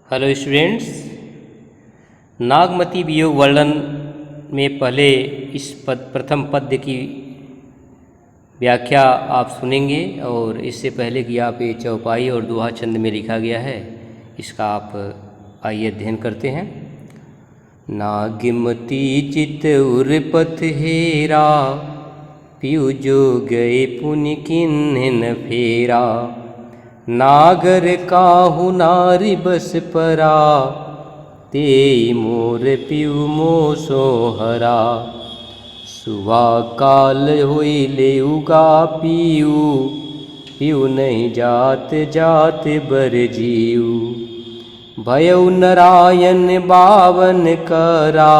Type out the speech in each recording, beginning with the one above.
Hello students, Nagmati वियोग वर्णन में पहले इस प्रथम पद्य की व्याख्या आप सुनेंगे और इससे पहले कि आप ये चौपाई और दोहा छंद में लिखा गया है इसका आप आइए अध्ययन करते हैं। नागमती चितउर पथ हेरा, पियु जो गए पुनि किन्ह न फेरा। नागर काहू नारी बस परा, तेई मोर पियु मोसो हरा। सुबह काल होई ले उगा पियु, पियु नहीं जात जात बर जीव। भयउ नारायण बावन करा,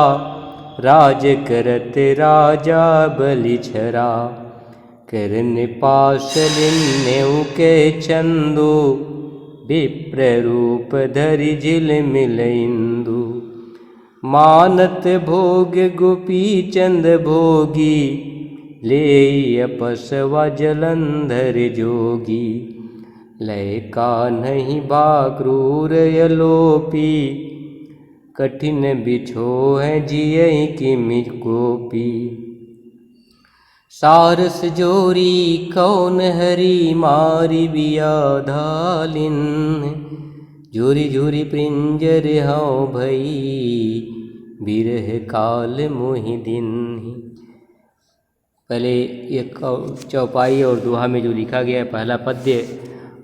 राज करत राजा बलि छरा। करन पाशलिन नेउ के चंदो, विप्र रूप धरि झिल मिल इंदु। मानत भोग गोपी चंद भोगी, ले अपसवा जलंधर जोगी। लय का नहीं भाक्रूर यलोपी, कठिन बिछो है जियहि किमि गोपी। सारस जोरी कौन हरि मारी बियाधालिन, झूरी झूरी पिंजर हौ भई, बिरह काल मोहि दिन्हि। पहले एक चौपाई और दोहा में जो लिखा गया है पहला पद्य,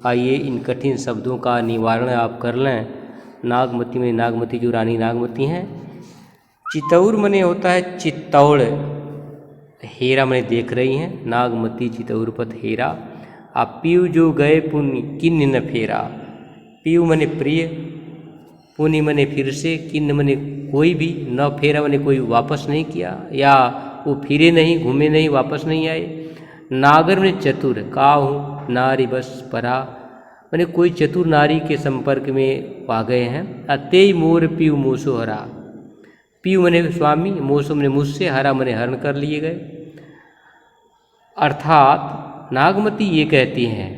आइए इन कठिन शब्दों का निवारण आप कर लें। नागमती में नागमती जो रानी नागमती हैं। चितौर मने होता है चित्तौड़, हेरा मने देख रही हैं। नागमती चितौर पथ हेरा, आप पियु जो गए पुनि किन्ह न फेरा। पियु मने प्रिय, पुनि मने फिर से, किन्ह मने कोई भी, न फेरा मने कोई वापस नहीं किया या वो फिरे नहीं, घूमे नहीं, वापस नहीं आए। नागर मने चतुर, काहू नारी बस परा, मने कोई चतुर नारी के संपर्क में आ गए हैं। अतेई मोर पियु मोसो हरा, पियु मने स्वामी, मोसो मने मुझसे, हरा मने हरण कर लिए गए। अर्थात नागमती ये कहती हैं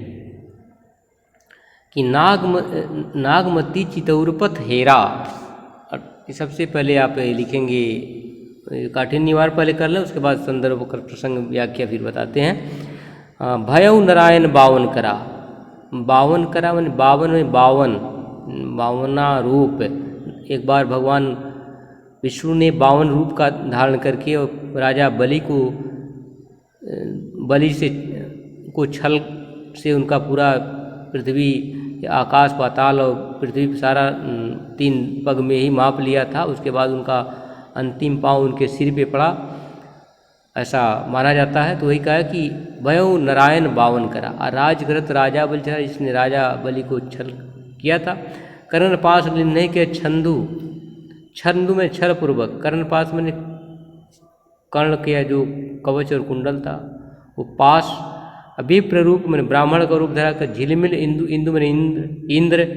कि नागमती चितौरपथ हेरा। सबसे पहले आप लिखेंगे काठिन्य निवार पहले कर लें, उसके बाद संदर्भ कर प्रसंग व्याख्या फिर बताते हैं। भयउ नारायण बावन करा, बावन करा मैंने बावन में बावन, बावना रूप। एक बार भगवान विष्णु ने बावन रूप का धारण करके और राजा बलि को को छल से उनका पूरा पृथ्वी, आकाश पाताल और पृथ्वी सारा 3 पग में ही माप लिया था। उसके बाद उनका अंतिम पांव उनके सिर पे पड़ा, ऐसा माना जाता है। तो वही कहा कि भयउ नारायण बावन करा। राजगृत राजा बलि छरा, जिसने राजा बलि को छल किया था। कर्ण पास लिन्ह के छंदु, छंदु में छल पूर्वक, कर्ण पास मैंने कर्ण के जो कवच और कुंडल था वो पास। विप्र रूप मैंने ब्राह्मण का रूप धरा कर, झिलमिल इंदु, इंदु मैंने इंद्र।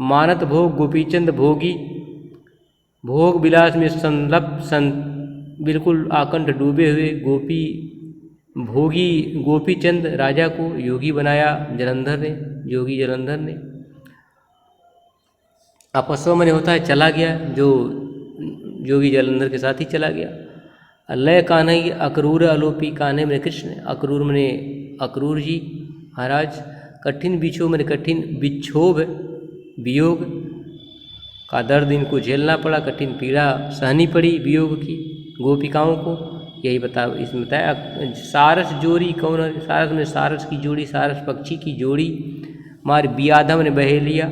मानत भोग गोपीचंद भोगी, भोग विलास में बिल्कुल आकंठ डूबे हुए गोपी भोगी गोपीचंद राजा को योगी बनाया जलंधर ने, योगी जलंधर ने। अपस्व मने होता है चला गया, जो योगी जलंधर के साथ ही चला गया। लय कान्हई अक्रूर अलोपी, कान्हे मने कृष्ण, अक्रूर मने अक्रूर जी महाराज। कठिन बिछो मने कठिन विक्षोभ, वियोग का दर्द इनको झेलना पड़ा, कठिन पीड़ा सहनी पड़ी वियोग की गोपिकाओं को, यही इसमें बताया। सारस जोड़ी कौन, सारस में सारस की जोड़ी, सारस पक्षी की जोड़ी। मार बियाधा ने बहे लिया।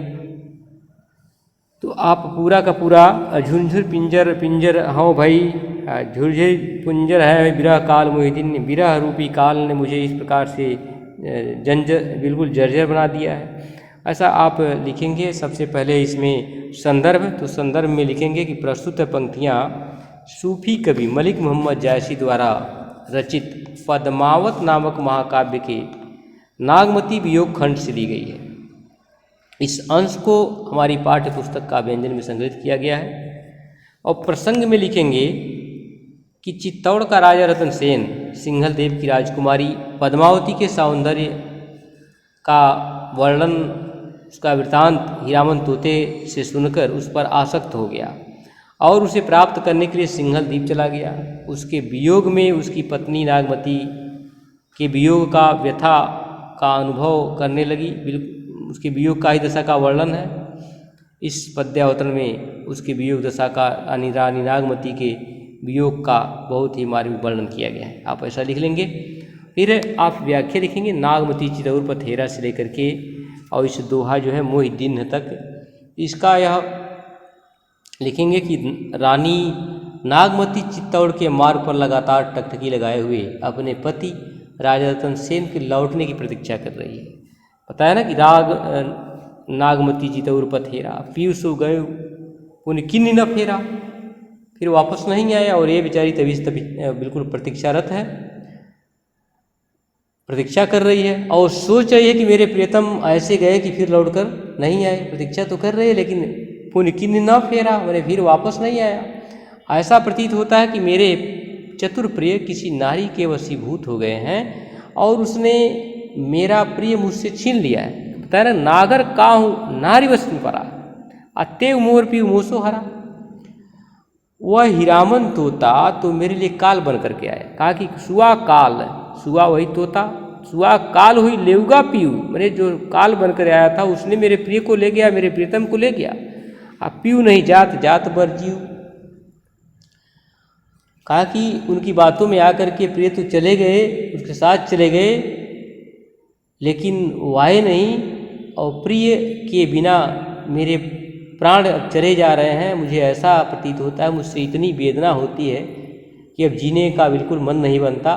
तो आप पूरा का पूरा झुंझुर पिंजर, पिंजर हाँ भाई, झुरझुर पुंजर है विरह काल मोहिदीन, विरह रूपी काल ने मुझे इस प्रकार से बिल्कुल जर्जर बना दिया है। ऐसा आप लिखेंगे। सबसे पहले इसमें संदर्भ, तो संदर्भ में लिखेंगे कि प्रस्तुत पंक्तियाँ सूफी कवि मलिक मोहम्मद जायसी द्वारा रचित पद्मावत नामक महाकाव्य के नागमती वियोग खंड से ली गई है। इस अंश को हमारी पाठ्य पुस्तक का व्यंजन में संग्रहित किया गया है। और प्रसंग में लिखेंगे कि चित्तौड़ का राजा रतन सेन सिंघल देव की राजकुमारी पद्मावती के सौंदर्य का वर्णन उसका वृतांत हीरामन तोते से सुनकर उस पर आसक्त हो गया और उसे प्राप्त करने के लिए सिंघल द्वीप चला गया। उसके वियोग में उसकी पत्नी नागमती के वियोग का व्यथा का अनुभव करने लगी। उसके वियोग का ही दशा का वर्णन है इस पद्यावतरण में। उसके वियोग दशा का रानी नागमती के वियोग का बहुत ही मार्मिक वर्णन किया गया है। आप ऐसा लिख लेंगे। फिर आप व्याख्या लिखेंगे नागमती चितौर पथेरा से लेकर के और इस दोहा जो है मोहिद्दीन तक। इसका यह लिखेंगे कि रानी नागमती चित्तौड़ के मार्ग पर लगातार टकटकी लगाए हुए अपने पति राजा रतन सेन के लौटने की प्रतीक्षा कर रही है। पता है ना कि नागमती चितौर पथेरा पीयू सो गए पुण्य किन्नी न फेरा, फिर वापस नहीं आया और ये बेचारी तभी बिल्कुल प्रतीक्षारत है, प्रतीक्षा कर रही है और सोच रही है कि मेरे प्रियतम ऐसे गए कि फिर लौटकर नहीं आए। प्रतीक्षा तो कर रही है लेकिन पुण्य किन्नी न फेरा, मैंने फिर वापस नहीं आया। ऐसा प्रतीत होता है कि मेरे चतुर प्रिय किसी नारी के वशीभूत हो गए हैं और उसने मेरा प्रिय मुझसे छीन लिया है। बताया ना, नागर काहू नारी वश में पड़ा अतेव मोर पी मोसो हरा। वह हीरामन तोता तो मेरे लिए काल बन करके आया। कहा कि सुआ काल, सुआ वही तोता, सुआ काल हुई लेउगा पीऊ, मैंने जो काल बनकर आया था उसने मेरे प्रिय को ले गया, मेरे प्रियतम को ले गया। अब पीऊ नहीं जात जात बर जीव। कहा कि उनकी बातों में आकर के प्रिय तो चले गए, उसके साथ चले गए, लेकिन वाए नहीं और प्रिय के बिना मेरे प्राण अब चले जा रहे हैं। मुझे ऐसा प्रतीत होता है, मुझसे इतनी वेदना होती है कि अब जीने का बिल्कुल मन नहीं बनता।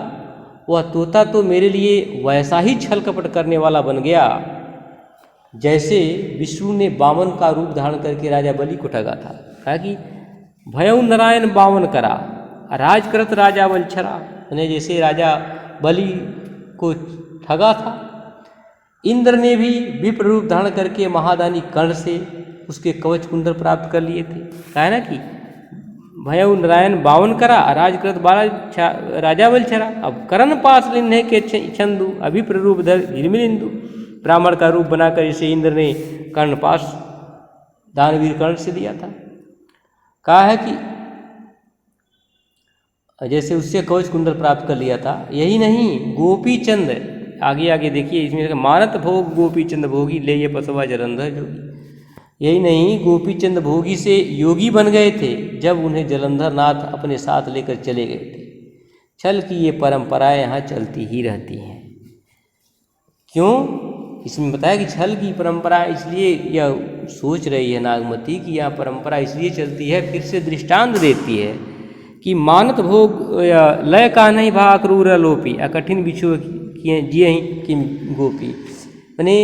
वह तोता तो मेरे लिए वैसा ही छल कपट करने वाला बन गया जैसे विष्णु ने बामन का रूप धारण करके राजा बलि को ठगा था। कहा कि भयउ नारायण बामन करा राज करत राजा बल छरा, मैंने जैसे राजा बलि को ठगा था। इंद्र ने भी विप्र रूप धारण करके महादानी कर्ण से उसके कवच कुंडल प्राप्त कर लिए थे। कहा है ना कि भयउ नारायण बावन करा राजकृत बाला राजा बल छरा। अब करण पास लिन्हे के छंदु अभिप्र रूप धर हिरमिलिंदु, ब्राह्मण का रूप बनाकर इसे इंद्र ने कर्ण पास दानवीर कर्ण से दिया था। कहा है कि जैसे उससे कवच कुंडल प्राप्त कर लिया था। यही नहीं गोपी चंद, आगे आगे देखिए इसमें मानत भोग गोपी चंद भोगी ले ये पसवा जलंधर जोगी। यही नहीं गोपीचंद भोगी से योगी बन गए थे जब उन्हें जलंधर नाथ अपने साथ लेकर चले गए थे। छल की ये परंपराएं यहाँ चलती ही रहती हैं। क्यों? इसमें बताया कि छल की परंपरा इसलिए यह सोच रही है नागमती कि यह परंपरा इसलिए चलती है, फिर से दृष्टांत देती है कि मानत भोग लय का नहीं भा अक्रूर लोपी कठिन बिछो जिये कि गोपी। मैंने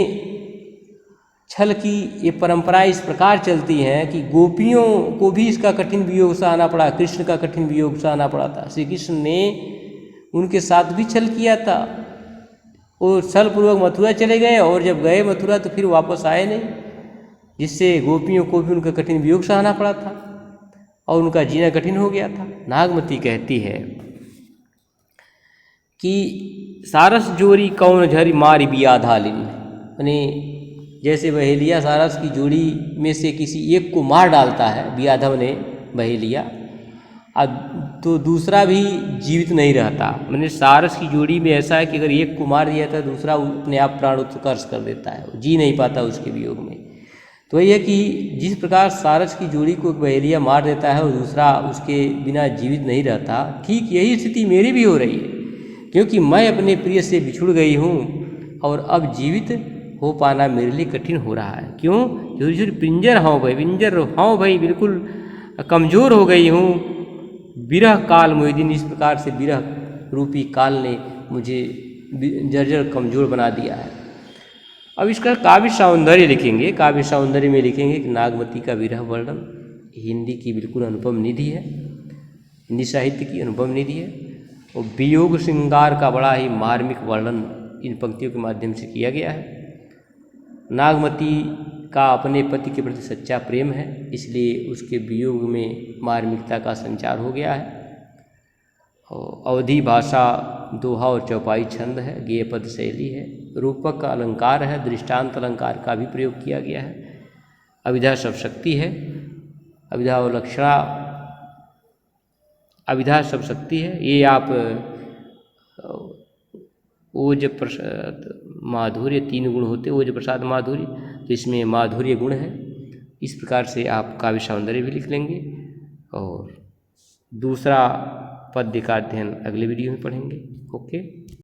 छल की ये परंपरा इस प्रकार चलती है कि गोपियों को भी इसका कठिन वियोग सहना पड़ा, कृष्ण का कठिन वियोग सहना पड़ा था। श्री कृष्ण ने उनके साथ भी छल किया था, वो छल पूर्वक मथुरा चले गए और जब गए मथुरा तो फिर वापस आए नहीं, जिससे गोपियों को भी उनका कठिन वियोग सहना पड़ा था और उनका जीना कठिन हो गया था। नागमती कहती है कि सारस जोरी कौन झरी मारी बिया धालिन, यानी जैसे बहेलिया सारस की जोड़ी में से किसी एक को मार डालता है बियाधव ने बहेलिया, अब तो दूसरा भी जीवित नहीं रहता। मैंने सारस की जोड़ी में ऐसा है कि अगर एक को मार दिया था दूसरा अपने आप प्राण उत्कर्ष कर देता है, जी नहीं पाता उसके वियोग में। तो यह है कि जिस प्रकार सारस की जोड़ी को बहेलिया मार देता है और दूसरा उसके बिना जीवित नहीं रहता, ठीक यही स्थिति मेरी भी हो रही है, क्योंकि मैं अपने प्रिय से बिछुड़ गई हूँ और अब जीवित हो पाना मेरे लिए कठिन हो रहा है। क्यों? झुरी झुरी पिंजर हाँ भाई बिल्कुल कमज़ोर हो गई हूँ। विरह काल मोहिदीन, इस प्रकार से विरह रूपी काल ने मुझे जर्जर कमज़ोर बना दिया है। अब इसका काव्य सौंदर्य लिखेंगे। काव्य सौंदर्य में लिखेंगे कि नागमती का विरह वर्णन हिंदी की बिल्कुल अनुपम निधि है, हिंदी साहित्य की अनुपम निधि है और वियोग श्रृंगार का बड़ा ही मार्मिक वर्णन इन पंक्तियों के माध्यम से किया गया है। नागमती का अपने पति के प्रति सच्चा प्रेम है, इसलिए उसके वियोग में मार्मिकता का संचार हो गया है। और अवधी भाषा दोहा और चौपाई छंद है, गेय पद शैली है। रूपक का अलंकार है, दृष्टांत अलंकार का भी प्रयोग किया गया है। अभिधा शब्द शक्ति है, अभिधा और लक्षणा, अभिधा शब्द शक्ति है। ये आप ओज प्रसाद माधुर्य, 3 गुण होते ओज प्रसाद माधुर्य, तो इसमें माधुर्य गुण है। इस प्रकार से आप काव्य सौंदर्य भी लिख लेंगे और दूसरा पद्य का अध्ययन अगले वीडियो में पढ़ेंगे। ओके।